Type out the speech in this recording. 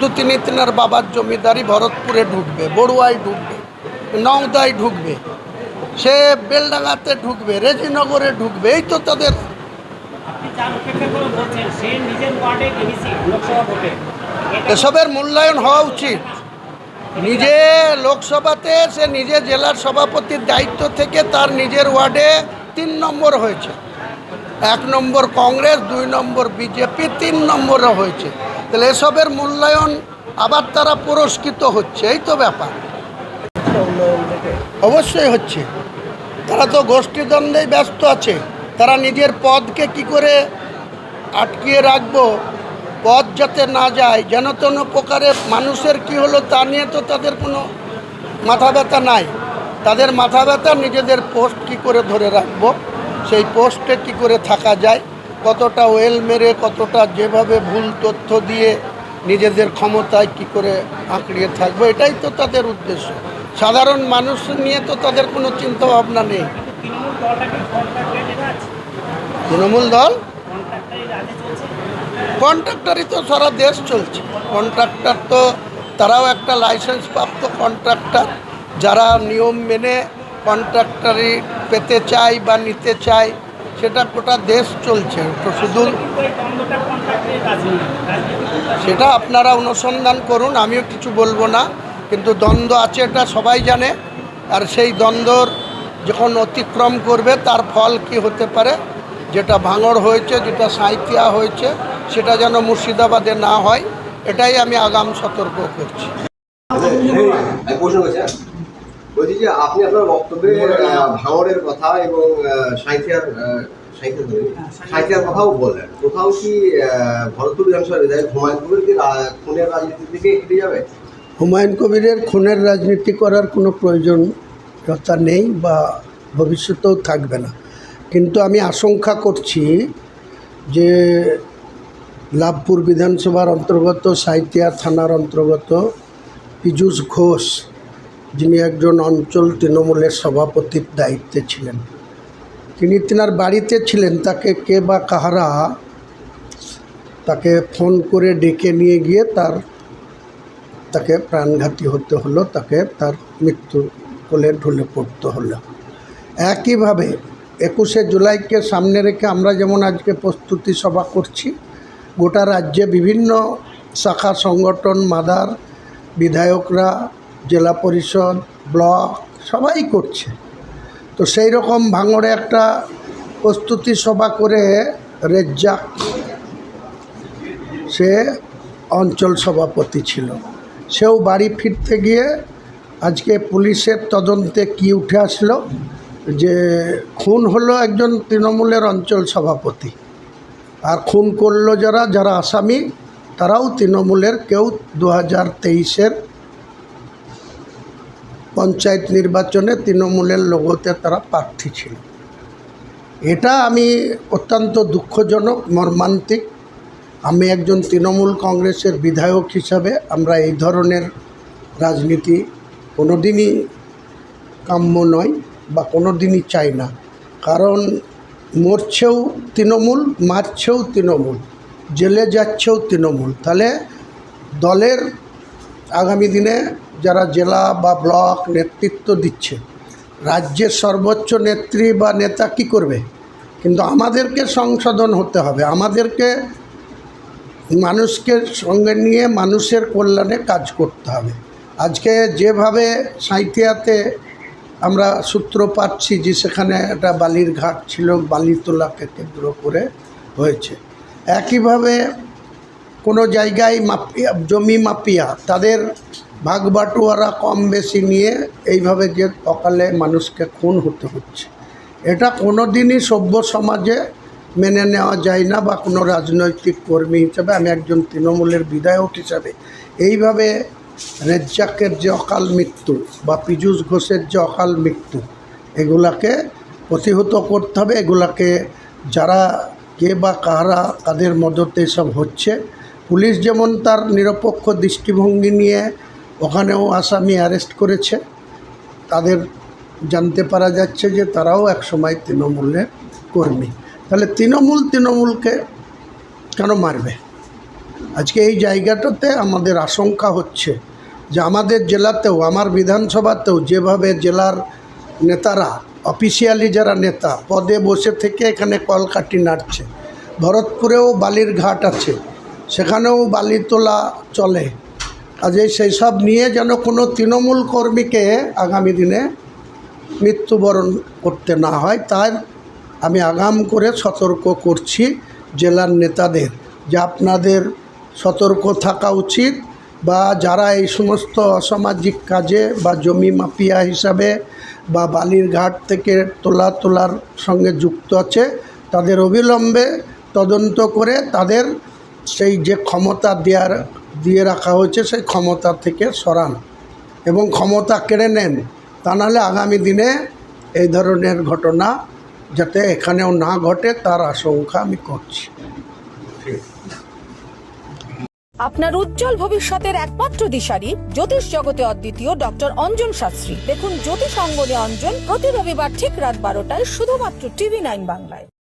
শুধু তিনার বাবার জমিদারি ভরতপুরে ঢুকবে, বড়ুয়ায় ঢুকবে, নওদায় ঢুকবে, সে বেলডাঙ্গাতে ঢুকবে, রেজিনগরে ঢুকবে, এই তো তাদের। এসবের মূল্যায়ন হওয়া উচিত। নিজে লোকসভাতে সে নিজে জেলার সভাপতির দায়িত্ব থেকে তার নিজের ওয়ার্ডে 3 নম্বর হয়েছে। 1 নম্বর কংগ্রেস, 2 নম্বর বিজেপি, 3 নম্বরও হয়েছে। তাহলে এসবের মূল্যায়ন আবার তারা পুরস্কৃত হচ্ছে, এই তো ব্যাপার। অবশ্যই হচ্ছে। তারা তো গোষ্ঠীদ্বন্দ্বেই ব্যস্ত আছে। তারা নিজের পদকে কি করে আটকিয়ে রাখবো, পদ যাতে না যায়, যেন তেন প্রকারে মানুষের কি হলো তা নিয়ে তো তাদের কোনো মাথা ব্যথা নাই। তাদের মাথা ব্যথা নিজেদের পোস্ট কি করে ধরে রাখবো, সেই পোস্টে কি করে থাকা যায়, কতটা ওয়েল মেরে, কতটা যেভাবে ভুল তথ্য দিয়ে নিজেদের ক্ষমতায় কি করে আঁকড়িয়ে থাকবো, এটাই তো তাদের উদ্দেশ্য। সাধারণ মানুষ নিয়ে তো তাদের কোনো চিন্তা ভাবনা নেই। তৃণমূল দল কন্ট্রাক্টরই তো সারা দেশ চলছে। কন্ট্রাক্টর তো তারাও একটা লাইসেন্স প্রাপ্ত কন্ট্রাক্টর, যারা নিয়ম মেনে কন্ট্রাক্টরি পেতে চায় বা নিতে চায়, সেটা গোটা দেশ চলছে। তো শুধু সেটা আপনারা অনুসন্ধান করুন, আমিও কিছু বলবো না। কিন্তু দ্বন্দ্ব আছে এটা সবাই জানে। আর সেই দ্বন্দ্বর যখন অতিক্রম করবে তার ফল কি হতে পারে, যেটা ভাঙড় হয়েছে, যেটা সাঁইথিয়া হয়েছে, সেটা যেন মুর্শিদাবাদে না হয়, এটাই আমি আগাম সতর্ক করছি। বলছি যে আপনি আপনার বক্তব্যে ভাঙড়ের কথা এবং সাঁইথিয়ার কথাও বললেন। কোথাও কি ভরতপুর বিধানসভার বিধায়ক হুমায়ুন কবির কি খুনের রাজনীতির দিকে এগিয়ে যাবে? হুমায়ুন কবিরের খুনের রাজনীতি করার কোনো প্রয়োজনীয়তা নেই বা ভবিষ্যতেও থাকবে না। কিন্তু আমি আশঙ্কা করছি যে লাভপুর বিধানসভার অন্তর্গত সাঁইথিয়া থানার অন্তর্গত পীযূষ ঘোষ, যিনি একজন অঞ্চল তৃণমূলের সভাপতির দায়িত্বে ছিলেন, তিনি তেনার বাড়িতে ছিলেন। তাকে কে বা কাহারা তাকে ফোন করে ডেকে নিয়ে গিয়ে তাকে প্রাণঘাতী হতে হলো, তাকে তার মৃত্যু কোলে ঢলে পড়তে হলো। একইভাবে 21শে জুলাইকে সামনে রেখে আমরা যেমন আজকে প্রস্তুতি সভা করছি, গোটা রাজ্যে বিভিন্ন শাখা সংগঠন, মাদার, বিধায়করা, জেলা পরিষদ, ব্লক সবাই করছে। তো সেই রকম ভাঙড়ে একটা প্রস্তুতি সভা করে রেজ্জাক, সে অঞ্চল সভাপতি ছিল, সেও বাড়ি ফিরতে গিয়ে আজকে পুলিশের তদন্তে কি উঠে আসলো যে খুন হলো একজন তৃণমূলের অঞ্চল সভাপতি। আর খুন করলো যারা আসামি, তারাও তৃণমূলের কেউ 2023-এর পঞ্চায়েত নির্বাচনে তৃণমূলের লোগোতে তারা প্রার্থী ছিল। এটা আমি অত্যন্ত দুঃখজনক, মর্মান্তিক। আমি একজন তৃণমূল কংগ্রেসের বিধায়ক হিসাবে আমরা এই ধরনের রাজনীতি কোনোদিনই কাম্য নয় বা কোনোদিনই চাই না। কারণ মরছেও তৃণমূল, মারছেও তৃণমূল, জেলে যাচ্ছেও তৃণমূল। তাহলে দলের আগামী দিনে যারা জেলা বা ব্লক নেতৃত্ব দিচ্ছে, রাজ্যের সর্বোচ্চ নেত্রী বা নেতা কী করবে? কিন্তু আমাদেরকে সংশোধন হতে হবে, আমাদেরকে মানুষকে সঙ্গে নিয়ে মানুষের কল্যাণে কাজ করতে হবে। আজকে যেভাবে সাঁইথিয়াতে আমরা সূত্র পাচ্ছি যে সেখানে একটা বালির ঘাট ছিল, বালি তোলাকে কেন্দ্র করে হয়েছে। একইভাবে কোনো জায়গায় মাফিয়া, জমি মাফিয়া, তাদের ভাগবাটোয়ারা কম বেশি নিয়ে এইভাবে যে অকালে মানুষকে খুন হতে হচ্ছে, এটা কোনো দিনই সভ্য সমাজে মেনে নেওয়া যায় না। বা কোনো রাজনৈতিক কর্মী হিসাবে, আমি একজন তৃণমূলের বিধায়ক হিসাবে এইভাবে রেজ্জাকের যে অকাল মৃত্যু বা পীযূষ ঘোষের যে অকাল মৃত্যু, এগুলাকে প্রতিহত করতে হবে। এগুলাকে যারা কে বা কারা কাদের মদতে সব হচ্ছে, পুলিশ যেমন তার নিরপেক্ষ দৃষ্টিভঙ্গি নিয়ে ওখানেও আসামি অ্যারেস্ট করেছে, তাদের জানতে পারা যাচ্ছে যে তারাও একসময় তৃণমূলের কর্মী। তাহলে তৃণমূলকে কেন মারবে? আজকে এই জায়গাটাতে আমাদের আশঙ্কা হচ্ছে যে আমাদের জেলাতেও, আমার বিধানসভাতেও যেভাবে জেলার নেতারা, অফিসিয়ালি যারা নেতা, পদে বসে থেকে এখানে কলকাঠি নাড়ছে, ভরতপুরেও বালির ঘাট আছে, সেখানেও বালি তোলা চলে। কাজে সেই সব নিয়ে যেন কোনো তৃণমূল কর্মীকে আগামী দিনে মৃত্যুবরণ করতে না হয়, তাই আমি আগাম করে সতর্ক করছি জেলার নেতাদের যে আপনাদের সতর্ক থাকা উচিত, বা যারা এই সমস্ত অসামাজিক কাজে বা জমি মাফিয়া হিসাবে বা বালির ঘাট থেকে তোলার সঙ্গে যুক্ত আছে, তাদের অবিলম্বে তদন্ত করে তাদের সেই যে ক্ষমতা দিয়ে রাখা হয়েছে সেই ক্ষমতা থেকে সরান এবং ক্ষমতা কেড়ে নেন। তা নাহলে আগামী দিনে এই ধরনের ঘটনা যাতে এখানেও না ঘটে তার আশঙ্কা আমি করছি। আপনার উজ্জ্বল ভবিষ্যতের একমাত্র দিশারি, জ্যোতিষ জগতে অদ্বিতীয় ডক্টর অঞ্জন শাস্ত্রী। দেখুন জ্যোতিষ অঙ্গনে অঞ্জন প্রতি রবিবার ঠিক রাত 12টায় শুধুমাত্র TV9 বাংলায়।